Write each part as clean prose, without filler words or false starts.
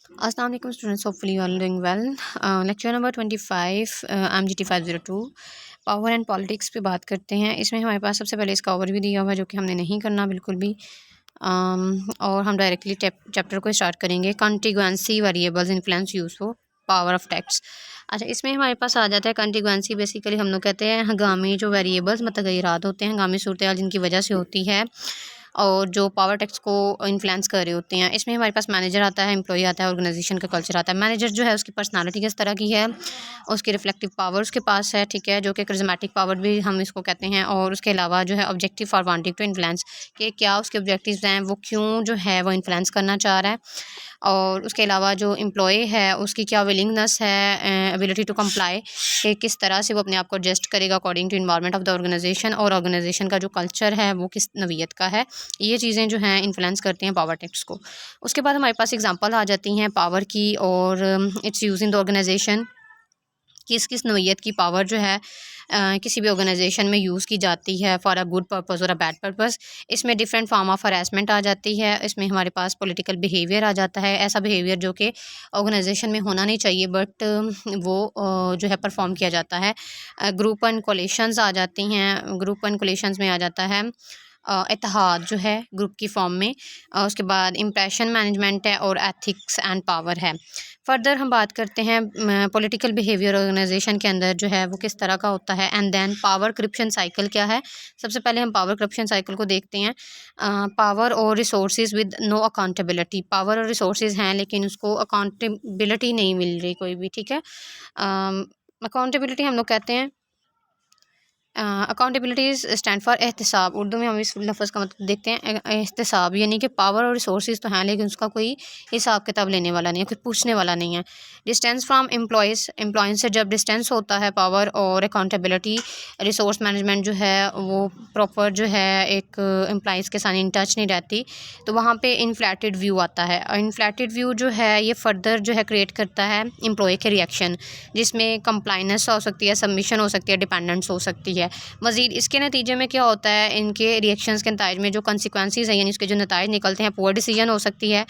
अस्सलाम वालेकुम students, hopefully you are doing well. Lecture number 25 MGT 502 power and politics पे बात करते हैं। इसमें हमारे पास सबसे पहले इसका ओवरव्यू दिया हुआ है जो कि हमने नहीं करना बिल्कुल भी। और हम डायरेक्टली चैप्टर को स्टार्ट करेंगे। कॉन्टिग्युएंसी वेरिएबल्स इन्फ्लुएंस यूज हो पावर ऑफ टेक्स्ट। अच्छा, इसमें हमारे पास आ जाता है कॉन्टिग्युएंसी। बेसिकली हम लोग कहते हैं हंगामी जो वेरिएबल्स मतगयरात होते हैं, हंगामी सूरत जिनकी वजह से होती है और जो पावर टेक्स्ट को इन्फ्लुएंस कर रहे होते हैं। इसमें हमारे पास मैनेजर आता है, एम्प्लॉय आता है, ऑर्गेनाइजेशन का कल्चर आता है। मैनेजर जो है उसकी पर्सनालिटी किस तरह की है, उसकी रिफ्लेक्टिव पावर उसके पास है, ठीक है, जो कि करिज्मेटिक पावर भी हम इसको कहते हैं। और उसके अलावा जो है objective for wanting to influence, कि क्या उसके ऑब्जेक्टिव्स हैं, वो क्यों जो है वो इन्फ्लुएंस करना चाह रहा है। और उसके अलावा जो एम्प्लॉय है उसकी क्या विलिंगनेस है, एबिलिटी टू कंप्लाई, कि किस तरह से वो अपने आप को एडजस्ट करेगा according to environment of the organization, और ऑर्गेनाइजेशन का जो कल्चर है वो किस नवीयत का है। ये चीज़ें जो हैं इन्फ्लुएंस करती हैं पावर टेक्स्ट को। उसके बाद हमारे पास एग्जांपल आ जाती हैं पावर की, और its use in the organization. किस किस नोयत की पावर जो है किसी भी ऑर्गेनाइजेशन में यूज़ की जाती है फॉर अ गुड पर्पस और अ बैड पर्पस। इसमें डिफरेंट फॉर्म ऑफ हरासमेंट आ जाती है। इसमें हमारे पास पॉलिटिकल बिहेवियर आ जाता है, ऐसा बिहेवियर जो कि ऑर्गेनाइजेशन में होना नहीं चाहिए बट वो जो है परफॉर्म किया जाता है। ग्रुप एंड कोलिशंस आ जाती हैं। ग्रुप एंड कोलिशंस में आ जाता है इत्तेहाद जो है ग्रुप की फॉर्म में। उसके बाद इम्प्रेशन मैनेजमेंट है और एथिक्स एंड पावर है। फर्दर हम बात करते हैं पॉलिटिकल बिहेवियर ऑर्गेनाइजेशन के अंदर जो है वो किस तरह का होता है। And then power corruption cycle क्या है। सबसे पहले हम पावर करप्शन साइकिल को देखते हैं। पावर और resources with no accountability, power और रिसोर्सेज हैं लेकिन उसको अकाउंटेबिलिटी नहीं मिल रही कोई भी, ठीक है। अकाउंटेबिलिटी हम लोग कहते हैं, अकाउंटेबिलिटीज स्टैंड फॉर एहतसाब। उर्दू में हम इस लफ्ज़ का मतलब देखते हैं एहतसाब, यानी कि पावर और रिसोर्सेज तो हैं लेकिन उसका कोई हिसाब किताब लेने वाला नहीं है, कोई पूछने वाला नहीं है। डिस्टेंस फ्राम एम्प्लॉयज़ से जब डिस्टेंस होता है पावर और अकाउंटेबिलिटी, रिसोर्स मैनेजमेंट जो है वो प्रॉपर जो है एक एम्प्लॉयज़ के साथ इन टच नहीं रहती, तो वहाँ पे इनफ्लैटेड व्यू आता है। और इनफ्लैटेड व्यू जो है ये फर्दर जो है क्रिएट करता है एम्प्लॉय के रिएक्शन, जिसमें कंप्लाइनेंस हो सकती है, सबमिशन हो सकती है, डिपेंडेंस हो सकती है। मज़ीद इसके नतीजे में क्या होता है, इनके रिएक्शंस के नताइज में जो कंसिक्वेंसीज हैं यानी इसके जो नताइज निकलते हैं, पुअर डिसीजन हो सकती है,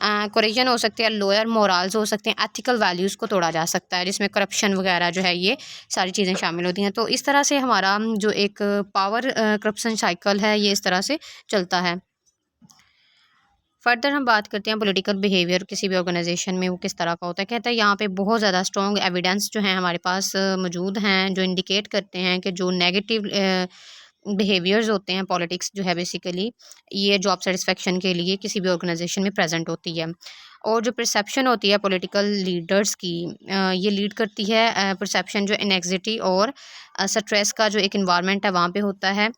कोरिजन हो सकती है, लोअर मोरल्स हो सकते हैं, एथिकल वैल्यूज़ को तोड़ा जा सकता है, जिसमें करप्शन वगैरह जो है ये सारी चीज़ें शामिल होती हैं। तो इस तरह से हमारा जो एक पावर करप्शन साइकिल है ये इस तरह से चलता है। फर्दर हम बात करते हैं पॉलिटिकल बिहेवियर किसी भी ऑर्गेनाइजेशन में वो किस तरह का होता है। कहता है यहाँ पे बहुत ज़्यादा स्ट्रॉन्ग एविडेंस जो है हमारे पास मौजूद हैं, जो इंडिकेट करते हैं कि जो नेगेटिव बिहेवियर्स होते हैं पॉलिटिक्स जो है बेसिकली ये जॉब सेटिस्फेक्शन के लिए किसी भी ऑर्गेनाइजेशन में प्रेजेंट होती है। और जो परसेप्शन होती है पॉलिटिकल लीडर्स की, ये लीड करती है परसेप्शन जो एनेक्सिटी और स्ट्रेस का जो एक इन्वायरमेंट है वहाँ पे होता है।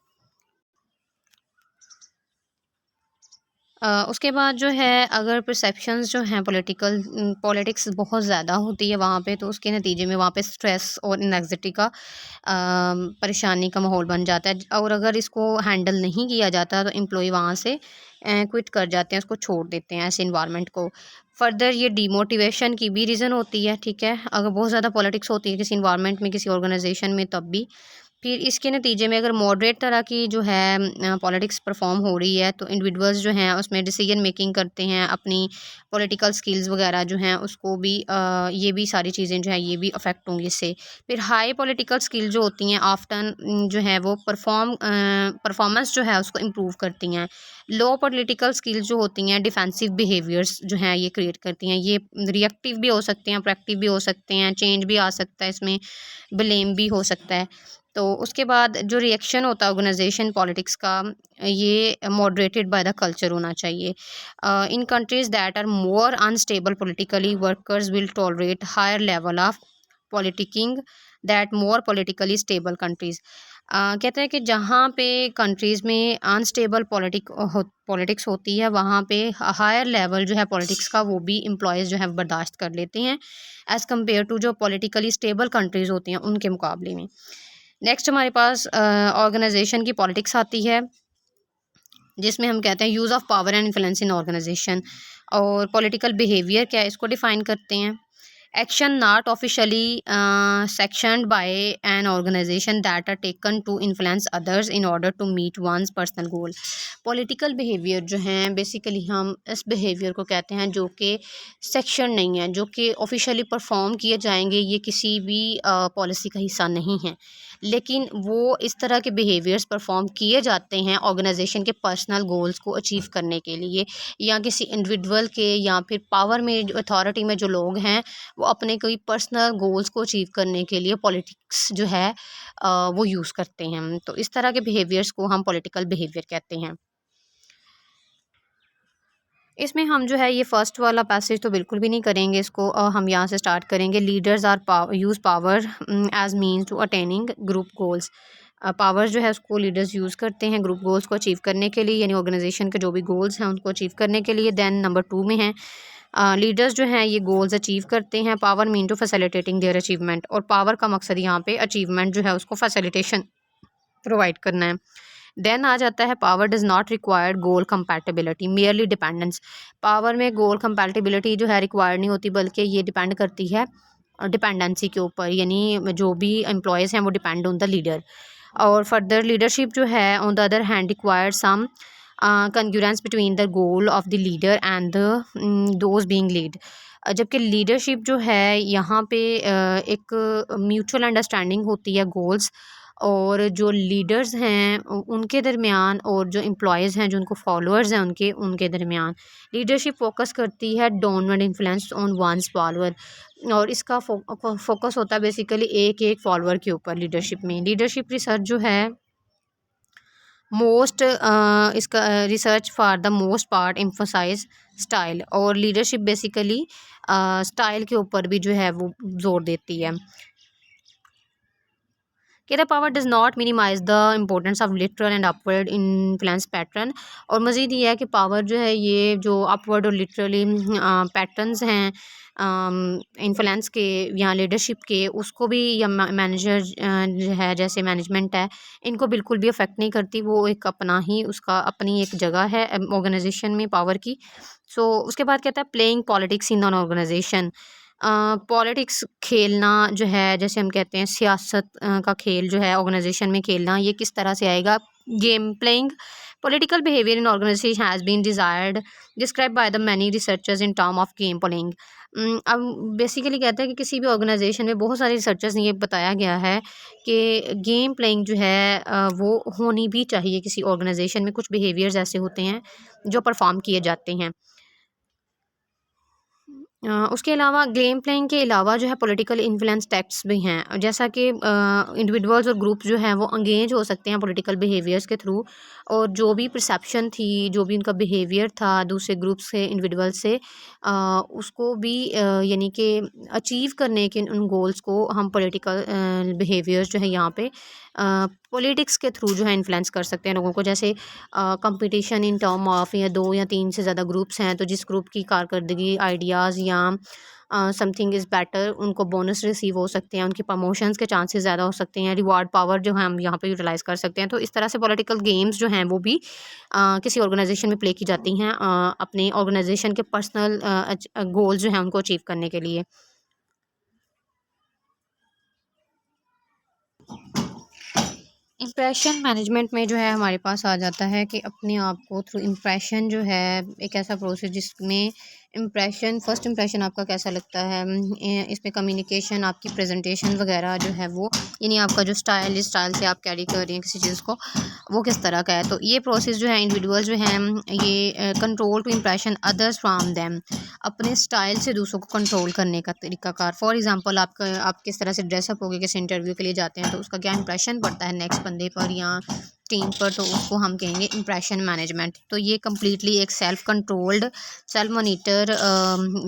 उसके बाद जो है अगर परसेप्शंस जो हैं पॉलिटिक्स बहुत ज़्यादा होती है वहाँ पे, तो उसके नतीजे में वहाँ पे स्ट्रेस और एंग्जायटी का परेशानी का माहौल बन जाता है। और अगर इसको हैंडल नहीं किया जाता तो एम्प्लॉय वहाँ से क्विट कर जाते हैं, उसको छोड़ देते हैं ऐसे इन्वायरमेंट को। फर्दर ये डीमोटिवेशन की भी रीज़न होती है, ठीक है। अगर बहुत ज़्यादा पॉलिटिक्स होती है किसी इन्वायरमेंट में, किसी ऑर्गेनाइजेशन में, तब भी। फिर इसके नतीजे में अगर मॉडरेट तरह की जो है पॉलिटिक्स परफॉर्म हो रही है तो इंडिविजुअल्स जो हैं उसमें डिसीजन मेकिंग करते हैं, अपनी पॉलिटिकल स्किल्स वगैरह जो हैं उसको भी ये भी सारी चीज़ें जो हैं ये भी अफेक्ट होंगी इससे। फिर हाई पॉलिटिकल स्किल जो होती हैं आफ्टन जो है वो परफॉर्मेंस जो है उसको इम्प्रूव करती हैं। लो पॉलिटिकल स्किल्स जो होती हैं डिफेंसिव बिहेवियर्स जो हैं ये क्रिएट करती हैं। ये रिएक्टिव भी हो सकते हैं, प्रोएक्टिव भी हो सकते हैं, चेंज भी आ सकता है इसमें, ब्लेम भी हो सकता है। तो उसके बाद जो रिएक्शन होता है ऑर्गेनाइजेशन पॉलिटिक्स का, ये मॉडरेटेड बाय द कल्चर होना चाहिए। In countries that are more unstable politically workers will tolerate higher level of politicking that more politically stable countries. कहते हैं कि जहाँ पे कंट्रीज़ में अनस्टेबल पॉलिटिक्स होती है वहाँ पे हायर लेवल जो है पॉलिटिक्स का वो भी एम्प्लॉयज़ जो है बर्दाश्त कर लेते हैं एज़ कम्पेयर टू जो पॉलिटिकली स्टेबल कंट्रीज़ होती हैं उनके मुकाबले में। नेक्स्ट हमारे पास ऑर्गेनाइजेशन की पॉलिटिक्स आती है, जिसमें हम कहते हैं use of power and influence in organization. और पॉलिटिकल बिहेवियर क्या है इसको डिफ़ाइन करते हैं। action not officially sectioned by an organization that are taken to influence others in order to meet one's personal goal। Political behaviour जो हैं basically हम इस बिहेवियर को कहते हैं जो कि सेक्शन नहीं है, जो कि ऑफिशियली परफॉर्म किए जाएंगे, ये किसी भी पॉलिसी का हिस्सा नहीं है, लेकिन वो इस तरह के बिहेवियर्स परफॉर्म किए जाते हैं ऑर्गेनाइजेशन के पर्सनल गोल्स को अचीव करने के लिए, या किसी इंडिविजुअल के या फिर पावर में जो अथॉरिटी में जो लोग हैं वो अपने कोई पर्सनल गोल्स को अचीव करने के लिए पॉलिटिक्स जो है वो यूज़ करते हैं। तो इस तरह के बिहेवियर्स को हम पॉलिटिकल बिहेवियर कहते हैं। इसमें हम जो है ये फर्स्ट वाला पैसेज तो बिल्कुल भी नहीं करेंगे, इसको हम यहाँ से स्टार्ट करेंगे। Leaders are use power as means to attaining group goals. Power जो है उसको लीडर्स यूज़ करते हैं ग्रुप गोल्स को अचीव करने के लिए, यानी ऑर्गेनाइजेशन के जो भी गोल्स हैं उनको अचीव करने के लिए। देन नंबर 2 में है लीडर्स जो हैं ये गोल्स अचीव करते हैं। Power mean to facilitating their achievement, और पावर का मकसद यहाँ पे अचीवमेंट जो है उसको फैसिलिटेशन प्रोवाइड करना है। देन आ जाता है power does not required goal compatibility merely dependence. Power में गोल कंपैटिबिलिटी जो है रिक्वायर्ड नहीं होती, बल्कि ये डिपेंड करती है डिपेंडेंसी के ऊपर, यानी जो भी एम्प्लॉयज़ हैं वो डिपेंड ऑन द लीडर। और फर्दर लीडरशिप जो है on the other hand required some congruence between the goal of the leader and the those being lead. जबकि लीडरशिप जो है यहाँ पे एक म्यूचुअल अंडरस्टैंडिंग होती है गोल्स और जो लीडर्स हैं उनके दरमियान, और जो एम्प्लॉयज़ हैं जो उनको फॉलोअर्स हैं उनके उनके दरमियान। लीडरशिप फोकस करती है downward influence on one's follower, और इसका फोकस होता है बेसिकली एक एक फॉलोअर के ऊपर। लीडरशिप में लीडरशिप रिसर्च जो है मोस्ट इसका research for the most part emphasise style, और लीडरशिप बेसिकली स्टाइल के ऊपर भी जो है वो जोर देती है। कि the power does not minimise the importance of literal and upward influence pattern. और मज़ीद ये है कि पावर जो है ये जो अपवर्ड और लिटरली पैटर्न्स हैं इन्फ्लुएंस के या लीडरशिप के, उसको भी या मैनेजर जो है जैसे मैनेजमेंट है इनको बिल्कुल भी अफेक्ट नहीं करती। वो एक अपना ही उसका अपनी एक जगह है ऑर्गेनाइजेशन में पावर की। सो उसके बाद कहता है playing politics in an organization. Politics खेलना जो है, जैसे हम कहते हैं सियासत का खेल जो है ऑर्गेनाइजेशन में खेलना, ये किस तरह से आएगा। Game playing political behaviour in organization has been desired describe by the many researchers in term of game playing. अब बेसिकली कहते हैं कि किसी भी ऑर्गेनाइजेशन में बहुत सारे रिसर्चर्स ने ये बताया गया है कि गेम प्लेइंग जो है वो होनी भी चाहिए किसी ऑर्गेनाइजेशन में। कुछ बिहेवियर्स ऐसे होते हैं जो परफॉर्म किए जाते हैं। उसके अलावा गेम प्लेइंग के अलावा जो है पॉलिटिकल इन्फ्लुएंस टेक्ट्स भी हैं, जैसा कि इंडिविजुअल्स और ग्रुप्स जो हैं वो एंगेज हो सकते हैं पॉलिटिकल बिहेवियर्स के थ्रू, और जो भी परसेप्शन थी, जो भी उनका बिहेवियर था दूसरे ग्रुप से इंडिविजुअल से उसको भी यानी कि अचीव करने के उन गोल्स को हम पॉलिटिकल बिहेवियर्स जो है यहाँ पे पॉलिटिक्स के थ्रू जो है इन्फ्लुएंस कर सकते हैं लोगों को। जैसे कंपटीशन इन टर्म ऑफ या 2 या 3 से ज़्यादा ग्रुप्स हैं, तो जिस ग्रुप की कारकर्दगी आइडियाज़ या समथिंग इज़ बेटर उनको बोनस रिसीव हो सकते हैं, उनकी प्रमोशंस के चांसेस ज़्यादा हो सकते हैं, रिवार्ड पावर जो है हम यहाँ पे यूटिलाइज़ कर सकते हैं। तो इस तरह से पॉलिटिकल गेम्स जो हैं वो भी किसी ऑर्गेनाइजेशन में प्ले की जाती हैं अपने ऑर्गेनाइजेशन के पर्सनल गोल्स जो हैं उनको अचीव करने के लिए। इम्प्रेशन मैनेजमेंट में जो है हमारे पास आ जाता है कि अपने आप को थ्रू इम्प्रेशन जो है एक ऐसा प्रोसेस जिसमें इम्प्रेशन फर्स्ट इम्प्रेशन आपका कैसा लगता है, इसमें कम्युनिकेशन आपकी प्रेजेंटेशन वगैरह जो है वो, यानी आपका जो स्टाइल जिस स्टाइल से आप कैरी कर रही हैं किसी चीज़ को वो किस तरह का है। तो ये प्रोसेस जो है इंडिविजुअल जो है ये control to impression others from them, अपने स्टाइल से दूसरों को कंट्रोल करने का तरीकाकार। फॉर एग्जांपल आप किस तरह से ड्रेसअप होके किसी इंटरव्यू के लिए जाते हैं तो उसका क्या इंप्रेशन पड़ता है नेक्स्ट बंदे पर या टीम पर, तो उसको हम कहेंगे इंप्रेशन मैनेजमेंट। तो ये कम्प्लीटली एक सेल्फ कंट्रोल्ड सेल्फ मॉनिटर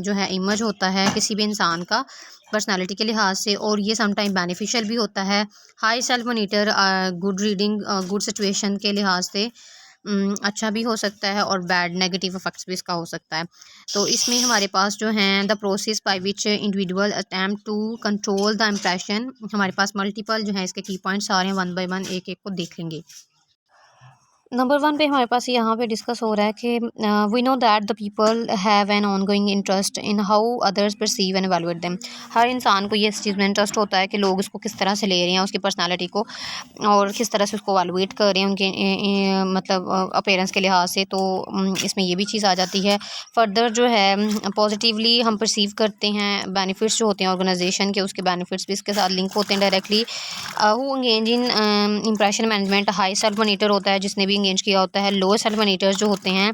जो है इमेज होता है किसी भी इंसान का पर्सनालिटी के लिहाज से, और ये समटाइम बेनिफिशियल भी होता है। High self monitor good reading good situation के लिहाज से अच्छा भी हो सकता है, और बैड नेगेटिव इफेक्ट्स भी इसका हो सकता है। तो इसमें हमारे पास जो हैं the process by which individual attempt to control the impression, हमारे पास मल्टीपल जो है इसके की पॉइंट्स आ रहे हैं, 1 बाय 1 एक एक को देख लेंगे। नंबर 1 पे हमारे पास यहाँ पे डिस्कस हो रहा है कि we know that the people have an ongoing interest in how others perceive and evaluate them. हर इंसान को ये इस चीज़ में इंटरेस्ट होता है कि लोग उसको किस तरह से ले रहे हैं, उसकी पर्सनालिटी को, और किस तरह से उसको एवेलुएट कर रहे हैं उनके मतलब अपीयरेंस के लिहाज से। तो इसमें ये भी चीज़ आ जाती है। फर्दर जो है पॉजिटिवली हम परसीव करते हैं बेनिफिट्स जो होते हैं ऑर्गेनाइजेशन के, उसके बेनिफिट्स भी इसके साथ लिंक होते हैं directly. Who engage in impression management, high self monitor होता है जिसने भी इंगेज किया होता है। लो सेल्फ मॉनिटर्स जो होते हैं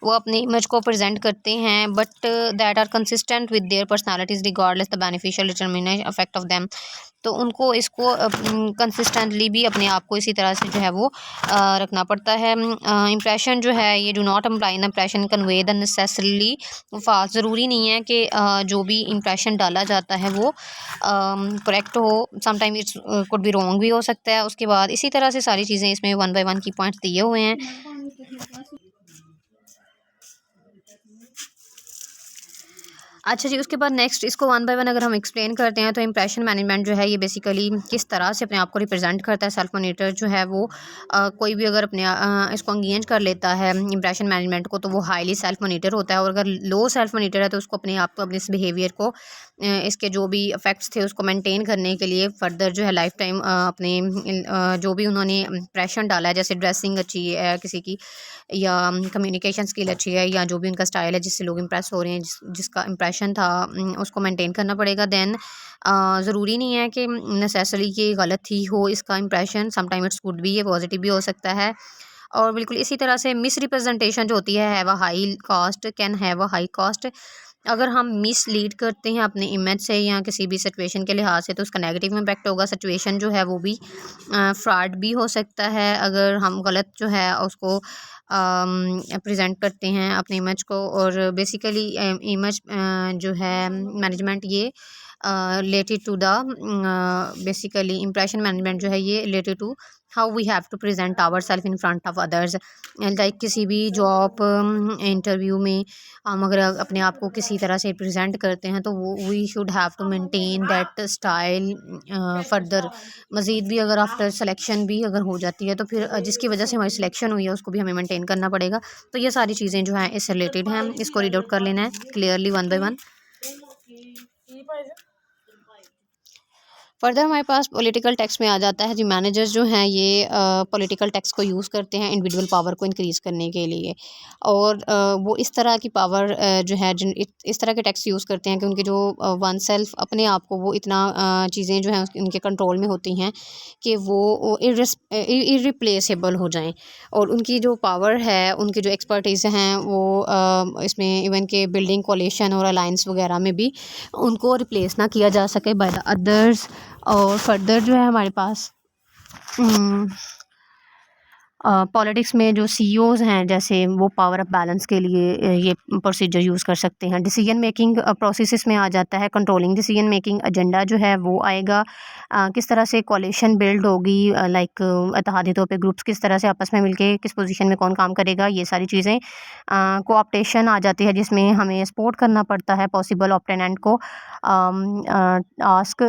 वो अपनी इमेज को प्रेजेंट करते हैं but that are consistent with their personalities regardless the beneficial determination effect of them. तो उनको इसको कंसिस्टेंटली भी अपने आप को इसी तरह से जो है वो रखना पड़ता है। इम्प्रेशन जो है ये do not imply impression convey the necessarily false. ज़रूरी नहीं है कि जो भी इम्प्रेशन डाला जाता है वो करेक्ट हो, sometime it's could be wrong भी हो सकता है। उसके बाद इसी तरह से सारी चीज़ें इसमें 1 बाय 1 की पॉइंट्स दिए हुए हैं। अच्छा जी, उसके बाद नेक्स्ट इसको 1 बाय 1 अगर हम एक्सप्लेन करते हैं तो इंप्रेशन मैनेजमेंट जो है ये बेसिकली किस तरह से अपने आप को रिप्रेजेंट करता है। सेल्फ मॉनिटर जो है वो कोई भी अगर अपने इसको एंगेज कर लेता है इंप्रेशन मैनेजमेंट को तो वो हाईली सेल्फ मॉनिटर होता है, और अगर लो सेल्फ मॉनिटर है तो उसको अपने आप को, अपने इस बिहेवियर को, इसके जो भी इफेक्ट्स थे उसको मेंटेन करने के लिए फर्दर जो है लाइफ टाइम अपने जो भी उन्होंने इंप्रेशन डाला है, जैसे ड्रेसिंग अच्छी है किसी की, या कम्युनिकेशन स्किल अच्छी है, या जो भी उनका स्टाइल है जिससे लोग इम्प्रेस हो रहे हैं, जिसका इम्प्रेशन था उसको मेंटेन करना पड़ेगा। देन ज़रूरी नहीं है कि नेसेसरी कि गलत ही हो इसका इम्प्रेशन, समटाइम इट्स गुड भी है, पॉजिटिव भी हो सकता है। और बिल्कुल इसी तरह से मिस रिप्रेजेंटेशन जो होती है have a high cost, can have a high cost. अगर हम मिस लीड करते हैं अपने इमेज से या किसी भी सिचुएशन के लिहाज से तो उसका नेगेटिव इम्पैक्ट होगा। सिचुएशन जो है वो भी फ्रॉड भी हो सकता है अगर हम गलत जो है उसको प्रेजेंट करते हैं अपने इमेज को। और बेसिकली इमेज जो है मैनेजमेंट ये related to the basically impression management जो है ये related to how we have to present our self in front of others. Like किसी भी जॉब इंटरव्यू में हम अगर अपने आप को किसी तरह से प्रेजेंट करते हैं तो वो we should have to maintain that style further. मज़ीद भी अगर आफ्टर सिलेक्शन भी अगर हो जाती है तो फिर जिसकी वजह से हमारी सिलेक्शन हुई है उसको भी हमें मेंटेन करना पड़ेगा। तो ये सारी चीज़ें जो हैं इससे रिलेटेड हैं, इसको रीड आउट कर लेना है क्लियरली 1 बाय 1। फर्दर हमारे पास पॉलिटिकल टैक्स में आ जाता है जी। मैनेजर्स जो हैं ये पॉलिटिकल टैक्स को यूज़ करते हैं इंडिविजुअल पावर को इंक्रीज़ करने के लिए, और वो इस तरह की पावर जो है इस तरह के टैक्स यूज़ करते हैं कि उनके जो वन सेल्फ अपने आप को वो इतना चीज़ें जो हैं उनके कंट्रोल में होती हैं कि वो इरिप्लेसेबल हो जाएं, और उनकी जो पावर है, उनकी जो एक्सपर्टीज़ हैं वो इसमें इवन के बिल्डिंग कोalition और अलायंस वगैरह में भी उनको रिप्लेस ना किया जा सके बाय द अदर्स। और फर्दर जो है हमारे पास पॉलिटिक्स में जो सीईओज़ हैं जैसे वो पावर ऑफ बैलेंस के लिए ये प्रोसीजर यूज़ कर सकते हैं। डिसीजन मेकिंग प्रोसेसेस में आ जाता है कंट्रोलिंग डिसीजन मेकिंग एजेंडा जो है वो आएगा। किस तरह से कोalition बिल्ड होगी, लाइक इत्तेहादी तौर पे ग्रुप्स किस तरह से आपस में मिलके किस पोजीशन में कौन काम करेगा, ये सारी चीज़ें। कोऑप्टेशन आ जाती है जिसमें हमें सपोर्ट करना पड़ता है पॉसिबल ऑप्टेनेंट को आस्क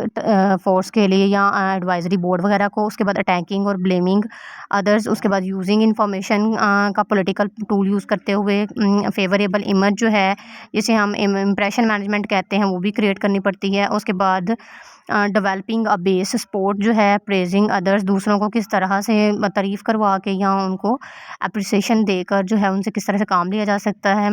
फोर्स के लिए या एडवाइजरी बोर्ड वगैरह को। उसके बाद अटैकिंग और ब्लेमिंग अदर्स। उसके बाद यूजिंग इंफॉर्मेशन का पॉलिटिकल टूल यूज़ करते हुए फेवरेबल इमेज जो है जिसे हम इम्प्रेशन मैनेजमेंट कहते हैं वो भी क्रिएट करनी पड़ती है। उसके बाद डेवलपिंग अ बेस सपोर्ट जो है प्रेजिंग अदर्स, दूसरों को किस तरह से तारीफ़ करवा के या उनको अप्रिसिएशन देकर जो है उनसे किस तरह से काम लिया जा सकता है।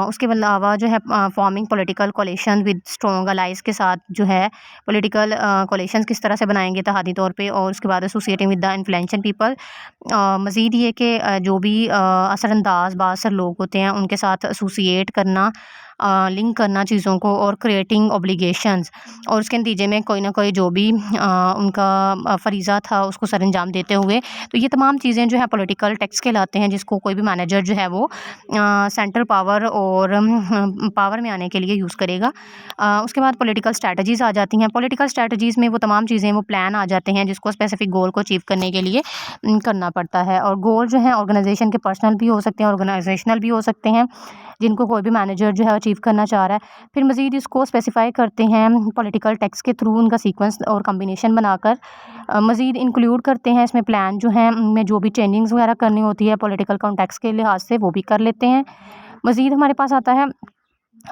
उसके अलावा जो है forming political coalition with strong allies के साथ जो है पॉलिटिकल कोalitions किस तरह से बनाएंगे इत्तेहादी तौर पे। और उसके बाद associating with the influential people. मज़ीद ये कि जो भी असरअंदाज बाअसर लोग होते हैं उनके साथ एसोसिएट करना, लिंक करना चीज़ों को, और क्रिएटिंग ऑब्लिगेशंस, और उसके नतीजे में कोई ना कोई जो भी उनका फ़रीज़ा था उसको सर अंजाम देते हुए। तो ये तमाम चीज़ें जो है पॉलिटिकल टैक्स कहलाते हैं जिसको कोई भी मैनेजर जो है वो सेंट्रल पावर और पावर में आने के लिए यूज़ करेगा। उसके बाद पॉलिटिकल स्ट्रेटजीज़ आ जाती हैं। पॉलिटिकल स्ट्रेटजीज़ में वो तमाम चीज़ें, वो प्लान आ जाते हैं जिसको स्पेसिफिक गोल को अचीव करने के लिए करना पड़ता है। और गोल जो है ऑर्गेनाइजेशन के पर्सनल भी हो सकते हैं, ऑर्गेनाइजेशनल भी हो सकते हैं। जिनको कोई भी मैनेजर जो है अचीव करना चाह रहा है। फिर मज़ीद इसको स्पेसिफ़ाई करते हैं पॉलिटिकल टेक्स्ट के थ्रू, उनका सीक्वेंस और कॉम्बिनेशन बनाकर मज़ीद इंक्लूड करते हैं इसमें प्लान जो है में जो भी चेंजिंग्स वगैरह करनी होती है पॉलिटिकल कॉन्टेक्स्ट के लिहाज से वो भी कर लेते हैं। मज़ीद हमारे पास आता है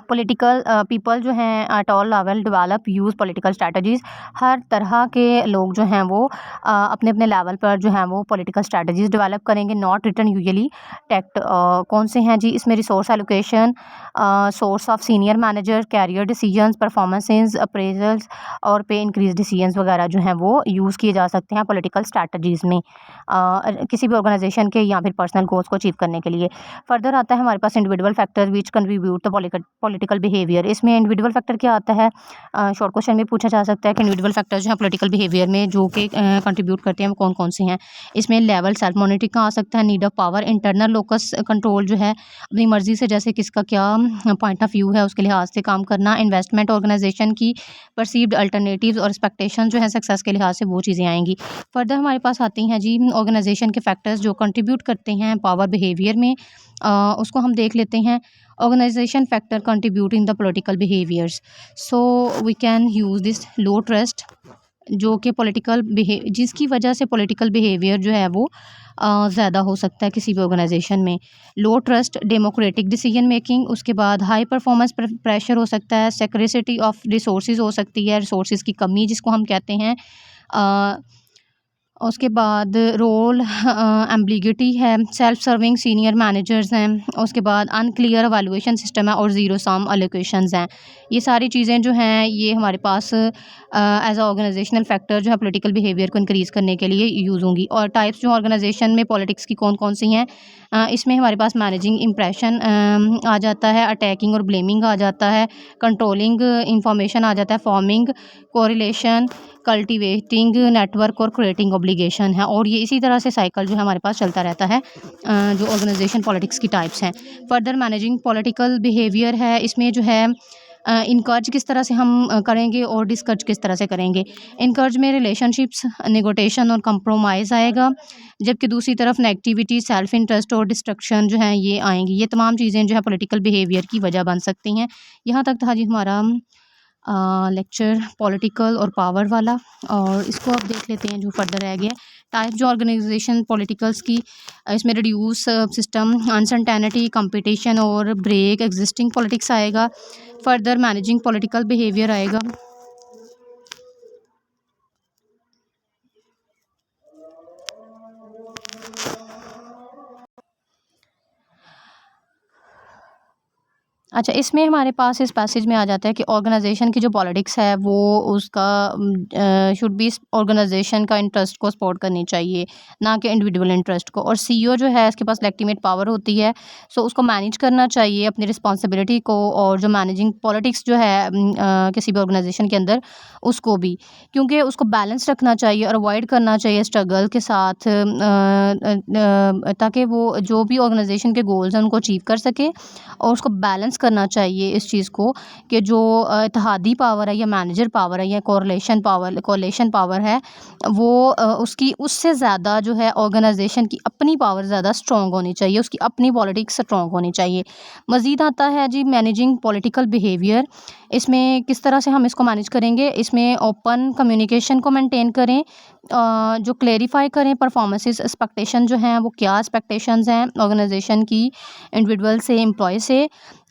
पॉलिटिकल पीपल जो हैं at all level develop use political strategies. हर तरह के लोग जो हैं वो अपने अपने लेवल पर जो हैं वो पॉलिटिकल स्ट्रेटजीज़ डेवलप करेंगे। नॉट रिटन यूजुअली टेक्ट कौन से हैं जी, इसमें resource allocation, source of senior manager, career decisions, performances appraisals और पे इंक्रीज डिसीजंस वगैरह जो हैं वो यूज़ किए जा सकते हैं पॉलिटिकल स्ट्रेटजीज़ में किसी भी ऑर्गेनाइजेशन के या फिर पर्सनल गोल्स को अचीव करने के लिए। फर्दर आता है हमारे पास individual factor which contribute the political behaviour. इसमें इंडिविजुअल फैक्टर क्या आता है, शॉर्ट क्वेश्चन में पूछा जा सकता है कि इंडिविजुअल फैक्टर जो है पॉलिटिकल बिहेवियर में जो कि कंट्रीब्यूट करते हैं वो कौन कौन से हैं। इसमें लेवल सेल्फ मॉनिटरिंग का आ सकता है, need of power, internal locus control जो है अपनी मर्जी से जैसे किसका क्या पॉइंट ऑफ व्यू है उसके लिहाज से काम करना, इन्वेस्टमेंट ऑर्गेनाइजेशन की परसीव्ड अल्टरनेटिव्स और एक्सपेक्टेशन जो है सक्सेस के लिहाज से वो चीज़ें आएंगी। फर्दर हमारे पास आती हैं जी ऑर्गेनाइजेशन के फैक्टर्स जो कंट्रीब्यूट करते हैं पावर बिहेवियर में, उसको हम देख लेते हैं। Organization factor contributing the political behaviours, so we can use this low trust जो कि पॉलिटिकल जिसकी वजह से पॉलिटिकल बिहेवियर जो है वो ज़्यादा हो सकता है किसी भी ऑर्गेनाइजेशन में। लो ट्रस्ट डेमोक्रेटिक डिसीजन मेकिंग, उसके बाद हाई परफॉर्मेंस प्रेशर हो सकता है, सिक्योरिटी ऑफ रिसोर्सेज हो सकती है, रिसोर्सेज की कमी जिसको हम कहते हैं। उसके बाद रोल एम्बिग्युइटी है, सेल्फ सर्विंग सीनियर मैनेजर्स हैं, उसके बाद अनक्लियर एवैल्यूएशन सिस्टम है और ज़ीरो सम एलोकेशंस हैं। ये सारी चीज़ें जो हैं ये हमारे पास एज अ ऑर्गेनाइजेशनल फैक्टर जो है पॉलिटिकल बिहेवियर को इंक्रीज़ करने के लिए यूज़ होंगी। और टाइप्स जो ऑर्गेनाइजेशन में पॉलिटिक्स की कौन कौन सी हैं, इसमें हमारे पास मैनेजिंग इम्प्रेशन आ जाता है, अटैकिंग और ब्लेमिंग आ जाता है, कंट्रोलिंग इंफॉर्मेशन आ जाता है, फॉर्मिंग, कोरिलेशन, कल्टीवेटिंग नेटवर्क और क्रिएटिंग ऑब्लिगेशन है। और ये इसी तरह से साइकिल जो है हमारे पास चलता रहता है जो ऑर्गेनाइजेशन पॉलिटिक्स की टाइप्स हैं। फर्दर मैनेजिंग पॉलिटिकल बिहेवियर है, इसमें जो है इनकर्ज किस तरह से हम करेंगे और डिस्कर्ज किस तरह से करेंगे। इनकर्ज में रिलेशनशिप्स, नेगोटिएशन और कंप्रोमाइज़ आएगा, जबकि दूसरी तरफ नेगेटिविटी, सेल्फ इंटरेस्ट और डिस्ट्रक्शन जो है ये आएंगी। ये तमाम चीज़ें जो है पॉलिटिकल बिहेवियर की वजह बन सकती हैं। यहाँ तक था जी हमारा लेक्चर पॉलिटिकल और पावर वाला, और इसको अब देख लेते हैं जो फर्दर रह गया। टाइप जो ऑर्गेनाइजेशन पॉलिटिकल्स की, इसमें रिड्यूस सिस्टम, अनसर्टेनिटी, कंपटीशन और ब्रेक एग्जिस्टिंग पॉलिटिक्स आएगा। फर्दर मैनेजिंग पॉलिटिकल बिहेवियर आएगा। अच्छा, इसमें हमारे पास इस पैसेज में आ जाता है कि ऑर्गेनाइजेशन की जो पॉलिटिक्स है वो उसका शुड बी ऑर्गेनाइजेशन का इंटरेस्ट को सपोर्ट करनी चाहिए, ना कि इंडिविजुअल इंटरेस्ट को। और सीईओ जो है इसके पास लेजिटिमेट पावर होती है, सो उसको मैनेज करना चाहिए अपनी रिस्पॉन्सिबिलिटी को, और जो मैनेजिंग पॉलिटिक्स जो है किसी भी ऑर्गेनाइजेशन के अंदर उसको भी, क्योंकि उसको बैलेंस रखना चाहिए और अवॉइड करना चाहिए स्ट्रगल के साथ, ताकि वो जो भी ऑर्गेनाइजेशन के गोल्स हैं उनको अचीव कर सके। और उसको बैलेंस करना चाहिए इस चीज़ को कि जो इत्तेहादी पावर है या मैनेजर पावर है या कोलेशन पावर है वो उसकी उससे ज़्यादा जो है ऑर्गेनाइजेशन की अपनी पावर ज़्यादा स्ट्रॉन्ग होनी चाहिए, उसकी अपनी पॉलिटिक्स स्ट्रॉन्ग होनी चाहिए। मज़ीद आता है जी मैनेजिंग पॉलिटिकल बिहेवियर। इसमें किस तरह से हम इसको मैनेज करेंगे, इसमें ओपन कम्युनिकेशन को मेंटेन करें, जो क्लेरिफाई करें परफॉर्मेंसेस एक्सपेक्टेशन जो हैं वो क्या एक्सपेक्टेशंस हैं ऑर्गेनाइजेशन की एंडिविजुअल से, एम्प्लॉय से,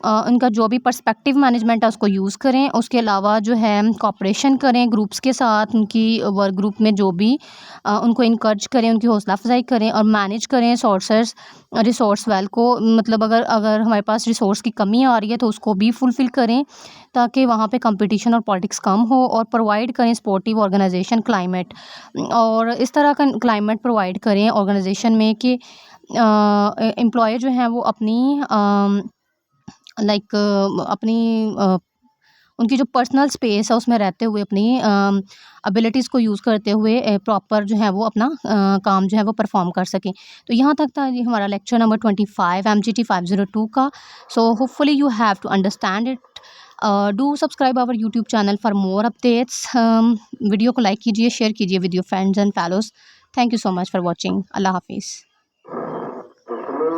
उनका जो भी पर्सपेक्टिव मैनेजमेंट है उसको यूज़ करें। उसके अलावा जो है कोऑपरेशन करें ग्रुप्स के साथ, उनकी वर्क ग्रुप में जो भी उनको इनकरेज करें, उनकी हौसला अफजाई करें और मैनेज करें रिसोर्स वेल को। मतलब अगर हमारे पास रिसोर्स की कमी आ रही है तो उसको भी फुलफ़िल करें ताकि वहाँ पे कंपटीशन और पॉलिटिक्स कम हो, और प्रोवाइड करें सपोर्टिव ऑर्गेनाइजेशन क्लाइमेट, और इस तरह का क्लाइमेट प्रोवाइड करें ऑर्गेनाइजेशन में कि एम्प्लॉय जो हैं वो अपनी अपनी उनकी जो पर्सनल स्पेस है उसमें रहते हुए अपनी एबिलिटीज़ को यूज़ करते हुए प्रॉपर जो है वो अपना काम जो है वो परफॉर्म कर सकें। तो यहाँ तक था जी हमारा लेक्चर नंबर 25 MGT 502 का। So hopefully you have to understand it. Do subscribe our YouTube channel for more updates. Video को लाइक कीजिए, शेयर कीजिए with your friends and fellows. Thank you so much for watching. अल्लाह हाफिज़।